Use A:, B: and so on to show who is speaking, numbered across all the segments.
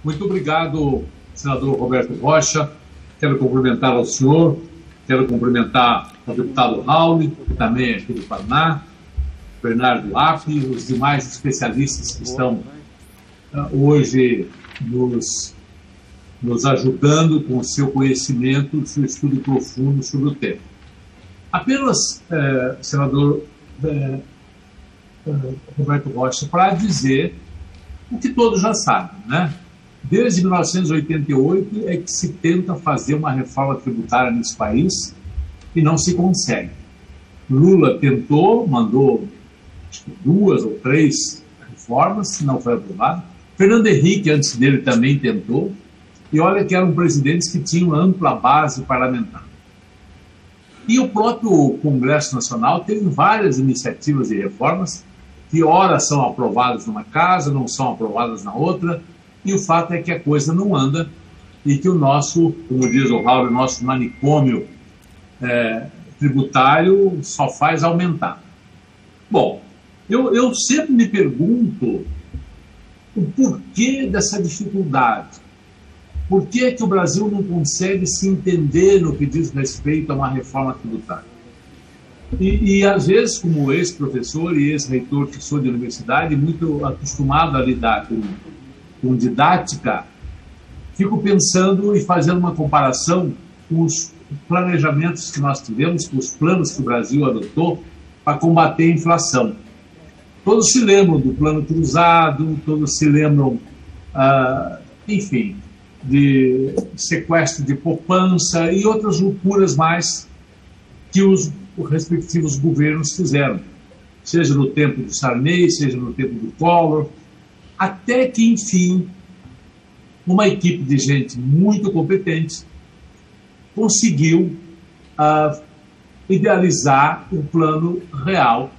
A: Muito obrigado, senador Roberto Rocha. Quero cumprimentar ao senhor, quero cumprimentar o deputado Raul, que também é aqui do Paraná, Bernardo App, os demais especialistas que estão hoje nos ajudando com o seu conhecimento, o seu estudo profundo sobre o tema. Apenas, senador Roberto Rocha, para dizer o que todos já sabem, né? Desde 1988 é que se tenta fazer uma reforma tributária nesse país e não se consegue. Lula tentou, mandou acho que 2 ou 3 reformas, não foi aprovado. Fernando Henrique, antes dele, também tentou. E olha que eram presidentes que tinham ampla base parlamentar. E o próprio Congresso Nacional teve várias iniciativas de reformas que ora são aprovadas numa casa, não são aprovadas na outra, e o fato é que a coisa não anda e que o nosso, como diz o Raul, o nosso manicômio tributário só faz aumentar. Bom, eu sempre me pergunto o porquê dessa dificuldade. Por que é que o Brasil não consegue se entender no que diz respeito a uma reforma tributária? E às vezes, como ex-professor e ex-reitor que sou de universidade, muito acostumado a lidar com didática, fico pensando e fazendo uma comparação com os planejamentos que nós tivemos, com os planos que o Brasil adotou para combater a inflação. Todos se lembram do plano cruzado, todos se lembram, enfim, de sequestro de poupança e outras loucuras mais que os respectivos governos fizeram, seja no tempo do Sarney, seja no tempo do Collor, até que, enfim, uma equipe de gente muito competente conseguiu idealizar um plano real,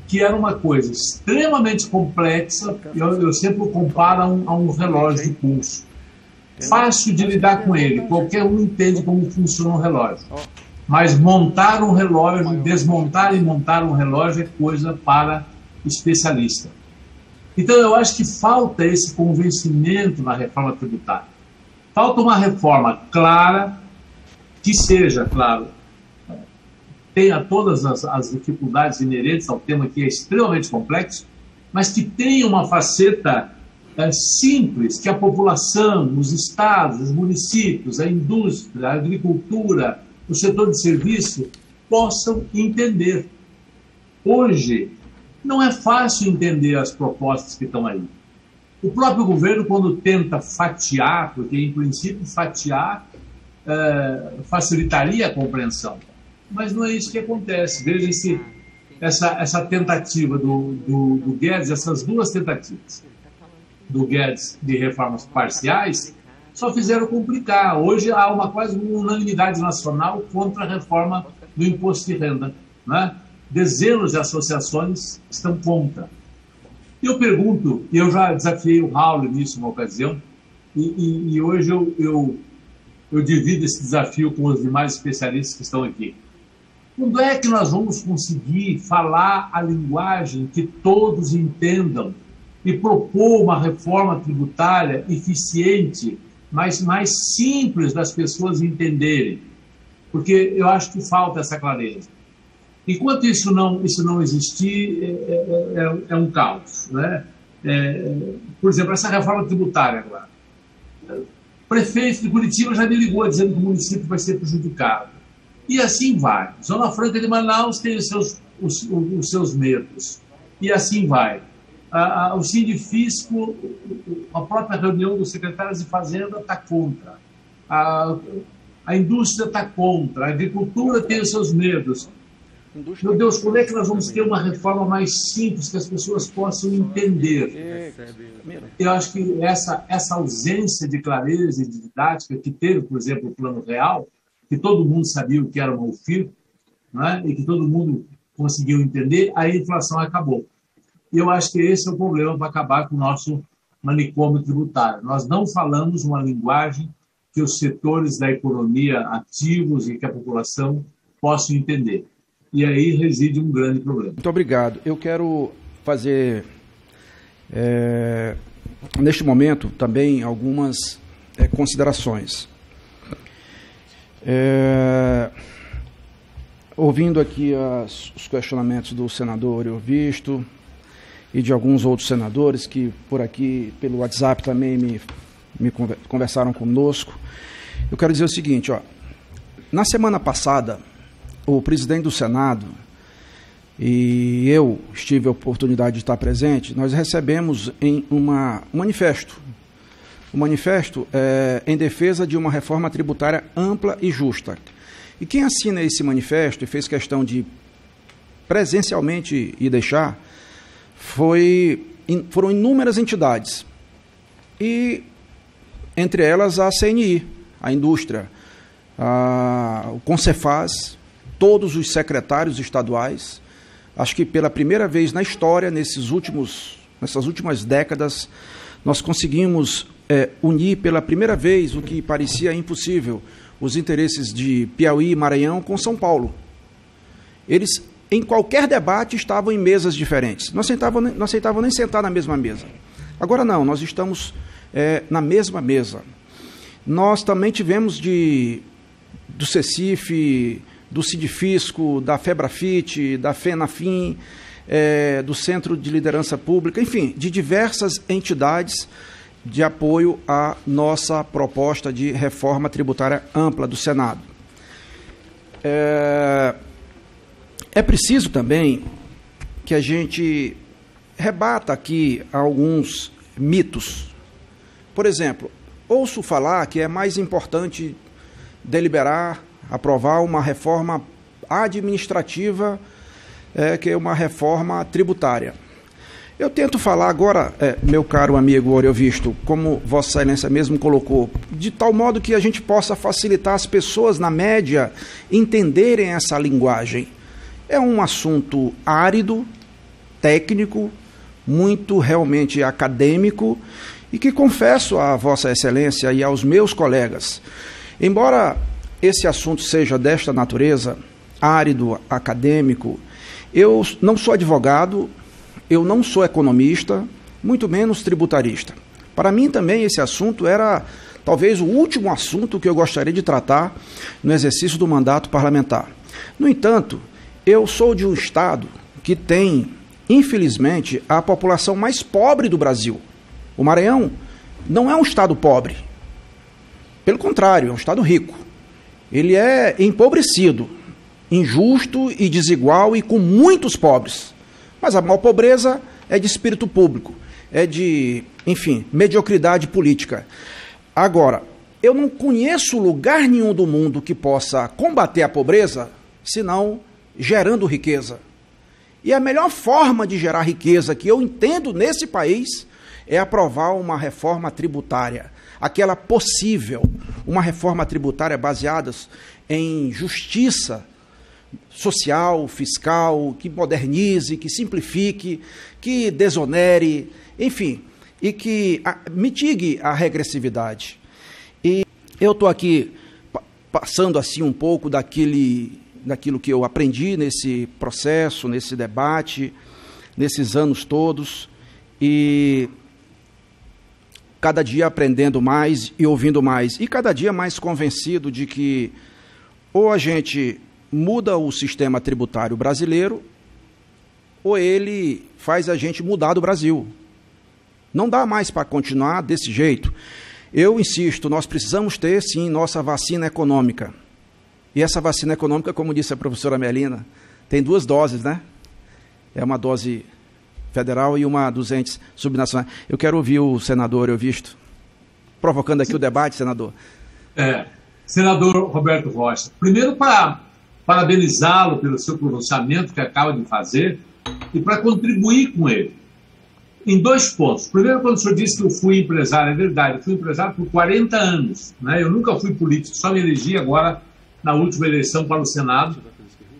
A: que era uma coisa extremamente complexa. Eu sempre o comparo a um relógio de pulso. Fácil de lidar com ele, qualquer um entende como funciona um relógio. Mas montar um relógio, desmontar e montar um relógio é coisa para especialista. Então, eu acho que falta esse convencimento na reforma tributária. Falta uma reforma clara, que seja, claro, tenha todas as dificuldades inerentes ao tema, que é extremamente complexo, mas que tenha uma faceta simples, que a população, os estados, os municípios, a indústria, a agricultura, o setor de serviço possam entender. Hoje, não é fácil entender as propostas que estão aí. O próprio governo, quando tenta fatiar, porque em princípio fatiar facilitaria a compreensão, mas não é isso que acontece. Veja essa tentativa do Guedes, essas duas tentativas do Guedes de reformas parciais, só fizeram complicar. Hoje há quase uma unanimidade nacional contra a reforma do imposto de renda, né? Dezenas de associações estão contra. E eu pergunto, e eu já desafiei o Raul nisso uma ocasião, e hoje eu divido esse desafio com os demais especialistas que estão aqui. Quando é que nós vamos conseguir falar a linguagem que todos entendam e propor uma reforma tributária eficiente, mas mais simples das pessoas entenderem? Porque eu acho que falta essa clareza. Enquanto isso não existir, é um caos, né? Por exemplo, essa reforma tributária agora. O prefeito de Curitiba já me ligou dizendo que o município vai ser prejudicado. E assim vai. Zona Franca de Manaus tem os seus medos. E assim vai. O Sindifisco, a própria reunião dos secretários de Fazenda está contra. A indústria está contra. A agricultura tem os seus medos. Meu Deus, quando é que nós vamos ter uma reforma mais simples que as pessoas possam entender? Eu acho que essa ausência de clareza e de didática que teve, por exemplo, o Plano Real, que todo mundo sabia o que era uma UFIR, né, e que todo mundo conseguiu entender, a inflação acabou. E eu acho que esse é o problema para acabar com o nosso manicômio tributário. Nós não falamos uma linguagem que os setores da economia ativos e que a população possam entender. E aí reside um grande problema.
B: Muito obrigado. Eu quero fazer neste momento, também algumas considerações. Ouvindo aqui os questionamentos do senador Euvisto e de alguns outros senadores que por aqui, pelo WhatsApp, também me conversaram conosco, eu quero dizer o seguinte, na semana passada, o presidente do Senado e eu tive a oportunidade de estar presente, nós recebemos um manifesto em defesa de uma reforma tributária ampla e justa. E quem assina esse manifesto e fez questão de presencialmente ir deixar, foram inúmeras entidades, e entre elas a CNI, a indústria, o Concefaz, todos os secretários estaduais. Acho que pela primeira vez na história, nessas últimas décadas, nós conseguimos unir pela primeira vez o que parecia impossível, os interesses de Piauí e Maranhão com São Paulo. Eles, em qualquer debate, estavam em mesas diferentes. Não aceitavam nem sentar na mesma mesa. Agora não, nós estamos na mesma mesa. Nós também tivemos do CECIF, do Sidfisco, da FEBRAFIT, da FENAFIM, do Centro de Liderança Pública, enfim, de diversas entidades de apoio à nossa proposta de reforma tributária ampla do Senado. É preciso também que a gente rebata aqui alguns mitos. Por exemplo, ouço falar que é mais importante deliberar, aprovar uma reforma administrativa que é uma reforma tributária. Eu tento falar agora, meu caro amigo Euvisto, como Vossa Excelência mesmo colocou, de tal modo que a gente possa facilitar as pessoas, na média, entenderem essa linguagem. É um assunto árido, técnico, muito realmente acadêmico, e que confesso a Vossa Excelência e aos meus colegas, embora esse assunto seja desta natureza, árido, acadêmico, eu não sou advogado, eu não sou economista, muito menos tributarista. Para mim também esse assunto era talvez o último assunto que eu gostaria de tratar no exercício do mandato parlamentar. No entanto, eu sou de um estado que tem, infelizmente, a população mais pobre do Brasil. O Maranhão não é um estado pobre. Pelo contrário, é um estado rico. Ele é empobrecido, injusto e desigual e com muitos pobres. Mas a maior pobreza é de espírito público, é de, enfim, mediocridade política. Agora, eu não conheço lugar nenhum do mundo que possa combater a pobreza, senão gerando riqueza. E a melhor forma de gerar riqueza que eu entendo nesse país é aprovar uma reforma tributária, aquela possível, uma reforma tributária baseada em justiça social, fiscal, que modernize, que simplifique, que desonere, enfim, e que mitigue a regressividade. E eu estou aqui passando assim um pouco daquilo que eu aprendi nesse processo, nesse debate, nesses anos todos, e cada dia aprendendo mais e ouvindo mais, e cada dia mais convencido de que ou a gente muda o sistema tributário brasileiro, ou ele faz a gente mudar do Brasil. Não dá mais para continuar desse jeito. Eu insisto, nós precisamos ter, sim, nossa vacina econômica. E essa vacina econômica, como disse a professora Melina, tem 2 doses, né? É uma dose federal e uma dos entes subnacionais. Eu quero ouvir o senador Euvisto, provocando aqui o debate, senador.
A: Senador Roberto Rocha, primeiro para parabenizá-lo pelo seu pronunciamento que acaba de fazer e para contribuir com ele. Em 2 pontos. Primeiro, quando o senhor disse que eu fui empresário, é verdade, eu fui empresário por 40 anos. Né? Eu nunca fui político, só me elegi agora na última eleição para o Senado.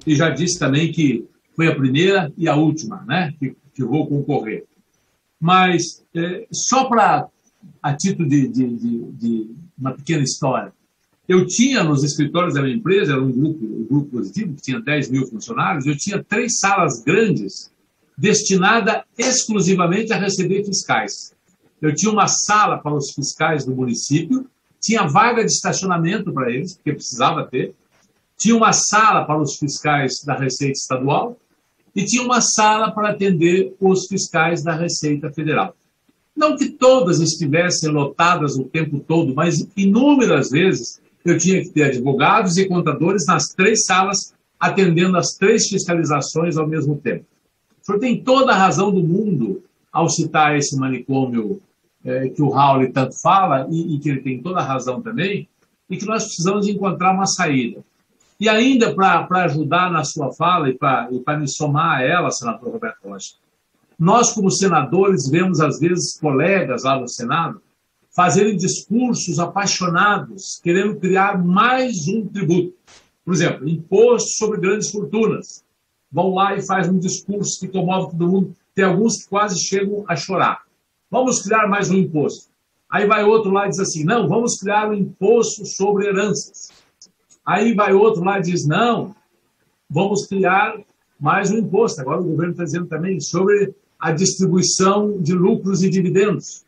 A: E já disse também que foi a primeira e a última, né? que vou concorrer. Mas, só a título de uma pequena história, eu tinha nos escritórios da minha empresa, era um grupo positivo, que tinha 10 mil funcionários, eu tinha 3 salas grandes destinadas exclusivamente a receber fiscais. Eu tinha uma sala para os fiscais do município, tinha vaga de estacionamento para eles, porque precisava ter, tinha uma sala para os fiscais da Receita Estadual e tinha uma sala para atender os fiscais da Receita Federal. Não que todas estivessem lotadas o tempo todo, mas inúmeras vezes eu tinha que ter advogados e contadores nas 3 salas, atendendo as 3 fiscalizações ao mesmo tempo. O senhor tem toda a razão do mundo ao citar esse manicômio que o Raul tanto fala, e que ele tem toda a razão também, e que nós precisamos encontrar uma saída. E ainda para ajudar na sua fala e para me somar a ela, senador Roberto Rocha, nós, como senadores, vemos, às vezes, colegas lá no Senado fazerem discursos apaixonados, querendo criar mais um tributo. Por exemplo, imposto sobre grandes fortunas. Vão lá e fazem um discurso que comove todo mundo. Tem alguns que quase chegam a chorar. Vamos criar mais um imposto. Aí vai outro lá e diz assim, não, vamos criar um imposto sobre heranças. Aí vai outro lá e diz, não, vamos criar mais um imposto. Agora o governo está dizendo também sobre a distribuição de lucros e dividendos.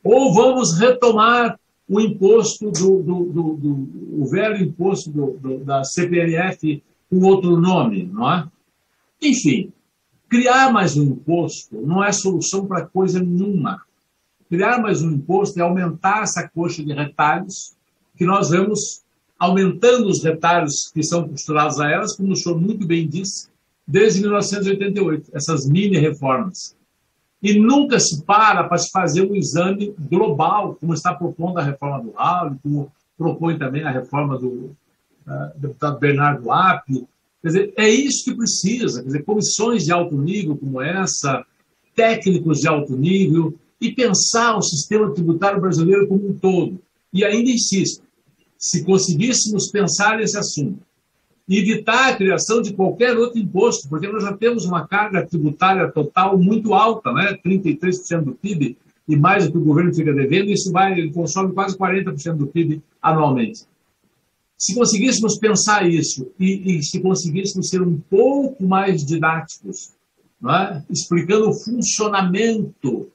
A: Ou vamos retomar o imposto o velho imposto da CPMF com outro nome, não é? Enfim, criar mais um imposto não é solução para coisa nenhuma. Criar mais um imposto é aumentar essa coxa de retalhos, que nós vemos aumentando os retalhos que são costurados a elas, como o senhor muito bem disse, desde 1988, essas mini-reformas. E nunca se para se fazer um exame global, como está propondo a reforma do Raul, como propõe também a reforma do deputado Bernardo App. Quer dizer, é isso que precisa, quer dizer, comissões de alto nível como essa, técnicos de alto nível, e pensar o sistema tributário brasileiro como um todo. E ainda insisto, se conseguíssemos pensar nesse assunto, e evitar a criação de qualquer outro imposto, porque nós já temos uma carga tributária total muito alta, né? 33% do PIB, e mais do que o governo fica devendo, ele consome quase 40% do PIB anualmente. Se conseguíssemos pensar isso, e se conseguíssemos ser um pouco mais didáticos, não é? Explicando o funcionamento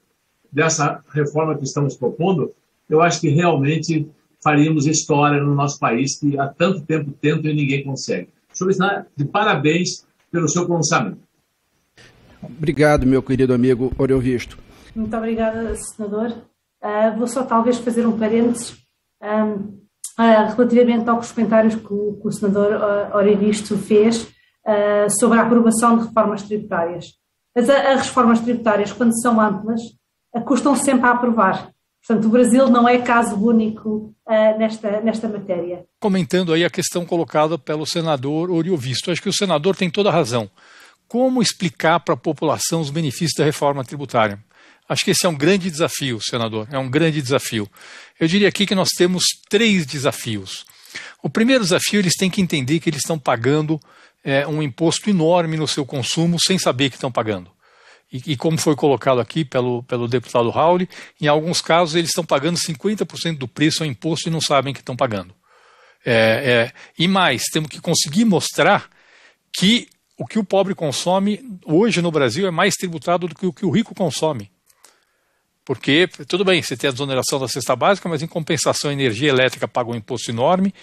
A: dessa reforma que estamos propondo, eu acho que realmente faríamos história no nosso país, que há tanto tempo tenta e ninguém consegue. Senhor, está de parabéns pelo seu pronunciamento.
B: Obrigado, meu querido amigo Oriovisto.
C: Muito obrigada, senador. Vou só talvez fazer um parênteses relativamente aos comentários que o senador Oriovisto fez sobre a aprovação de reformas tributárias. As reformas tributárias, quando são amplas, custam sempre a aprovar. Portanto, o Brasil não é caso único nesta matéria.
D: Comentando aí a questão colocada pelo senador Oriovisto, acho que o senador tem toda a razão. Como explicar para a população os benefícios da reforma tributária? Acho que esse é um grande desafio, senador, é um grande desafio. Eu diria aqui que nós temos 3 desafios. O primeiro desafio, eles têm que entender que eles estão pagando um imposto enorme no seu consumo sem saber que estão pagando. E como foi colocado aqui pelo deputado Raul, em alguns casos eles estão pagando 50% do preço ao imposto e não sabem que estão pagando. E mais, temos que conseguir mostrar que o que o pobre consome hoje no Brasil é mais tributado do que o que o rico consome. Porque, tudo bem, você tem a desoneração da cesta básica, mas em compensação a energia elétrica paga um imposto enorme,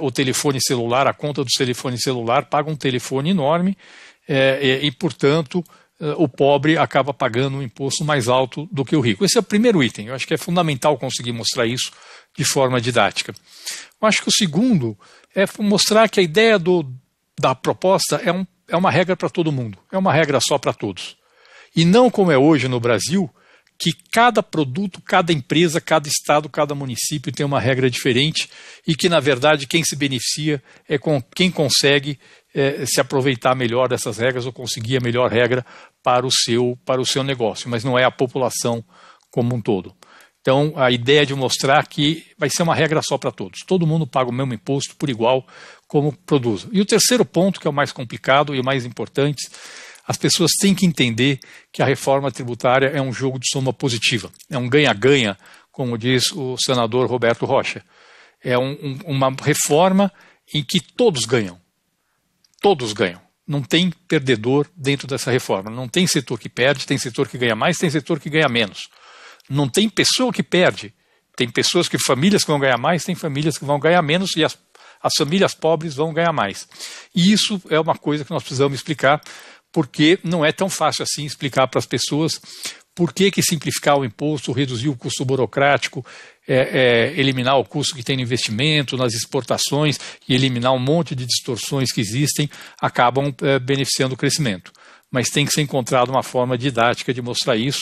D: o telefone celular, a conta do telefone celular paga um telefone enorme, e portanto o pobre acaba pagando um imposto mais alto do que o rico. Esse é o primeiro item. Eu acho que é fundamental conseguir mostrar isso de forma didática. Eu acho que o segundo é mostrar que a ideia da proposta é uma regra para todo mundo, é uma regra só para todos. E não como é hoje no Brasil, que cada produto, cada empresa, cada estado, cada município tem uma regra diferente e que, na verdade, quem se beneficia é quem consegue se aproveitar melhor dessas regras ou conseguir a melhor regra para o seu negócio, mas não é a população como um todo. Então, a ideia de mostrar que vai ser uma regra só para todos. Todo mundo paga o mesmo imposto por igual como produz. E o terceiro ponto, que é o mais complicado e o mais importante, as pessoas têm que entender que a reforma tributária é um jogo de soma positiva, é um ganha-ganha, como diz o senador Roberto Rocha. É uma reforma em que todos ganham. Todos ganham. Não tem perdedor dentro dessa reforma. Não tem setor que perde, tem setor que ganha mais, tem setor que ganha menos. Não tem pessoa que perde. Tem pessoas famílias que vão ganhar mais, tem famílias que vão ganhar menos e as famílias pobres vão ganhar mais. E isso é uma coisa que nós precisamos explicar, porque não é tão fácil assim explicar para as pessoas por que simplificar o imposto, reduzir o custo burocrático, eliminar o custo que tem no investimento, nas exportações e eliminar um monte de distorções que existem, acabam beneficiando o crescimento. Mas tem que ser encontrada uma forma didática de mostrar isso,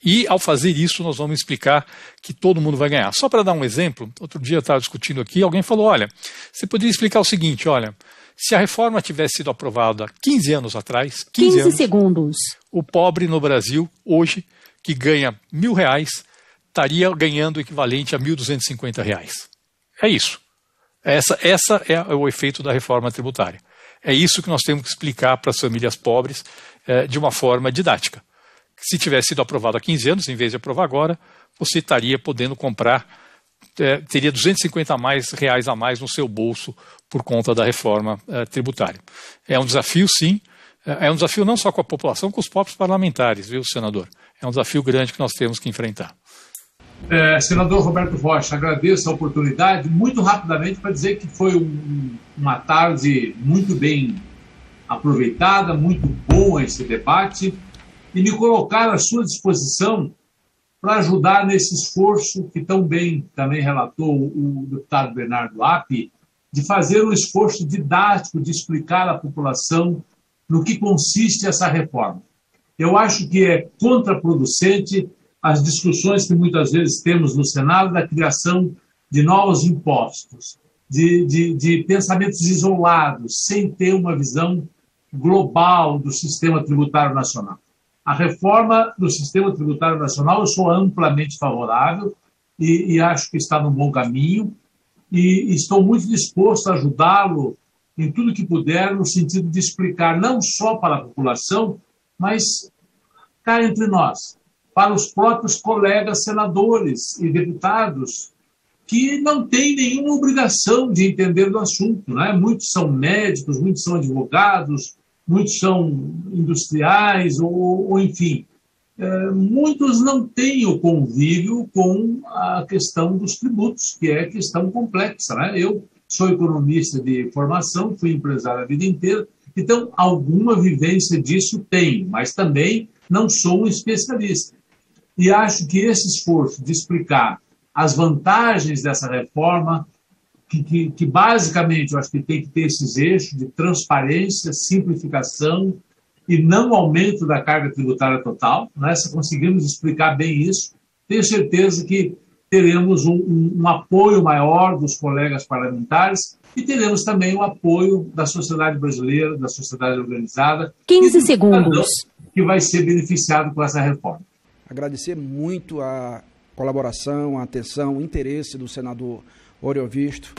D: e ao fazer isso nós vamos explicar que todo mundo vai ganhar. Só para dar um exemplo, outro dia eu estava discutindo aqui, alguém falou, olha, você poderia explicar o seguinte, olha, se a reforma tivesse sido aprovada 15 anos atrás, 15 anos,
E: segundos,
D: o pobre no Brasil, hoje, que ganha R$1.000, estaria ganhando o equivalente a R$1.250. É isso. Essa é o efeito da reforma tributária. É isso que nós temos que explicar para as famílias pobres de uma forma didática. Se tivesse sido aprovado há 15 anos, em vez de aprovar agora, você estaria podendo comprar, teria R$250 a mais no seu bolso por conta da reforma tributária. É um desafio, sim. É um desafio não só com a população, com os próprios parlamentares, viu, senador? É um desafio grande que nós temos que enfrentar.
A: Senador Roberto Rocha, agradeço a oportunidade, muito rapidamente, para dizer que foi uma tarde muito bem aproveitada, muito boa esse debate, e me colocar à sua disposição para ajudar nesse esforço que tão bem também relatou o deputado Bernardo App, de fazer um esforço didático de explicar à população no que consiste essa reforma. Eu acho que é contraproducente as discussões que muitas vezes temos no Senado da criação de novos impostos, de pensamentos isolados, sem ter uma visão global do sistema tributário nacional. A reforma do sistema tributário nacional eu sou amplamente favorável e acho que está no bom caminho, e estou muito disposto a ajudá-lo em tudo que puder, no sentido de explicar não só para a população, mas cá entre nós, para os próprios colegas senadores e deputados que não têm nenhuma obrigação de entender do assunto, né? Muitos são médicos, muitos são advogados, muitos são industriais, ou enfim. Muitos não têm o convívio com a questão dos tributos, que é questão complexa, né? Eu sou economista de formação, fui empresário a vida inteira, então alguma vivência disso tenho, mas também não sou um especialista. E acho que esse esforço de explicar as vantagens dessa reforma, que basicamente eu acho que tem que ter esses eixos de transparência, simplificação e não aumento da carga tributária total, né? Se conseguirmos explicar bem isso, tenho certeza que teremos um apoio maior dos colegas parlamentares e teremos também o apoio da sociedade brasileira, da sociedade organizada.
E: 15 segundos.
A: Que vai ser beneficiado com essa reforma.
B: Agradecer muito a colaboração, a atenção, o interesse do senador Oriovisto.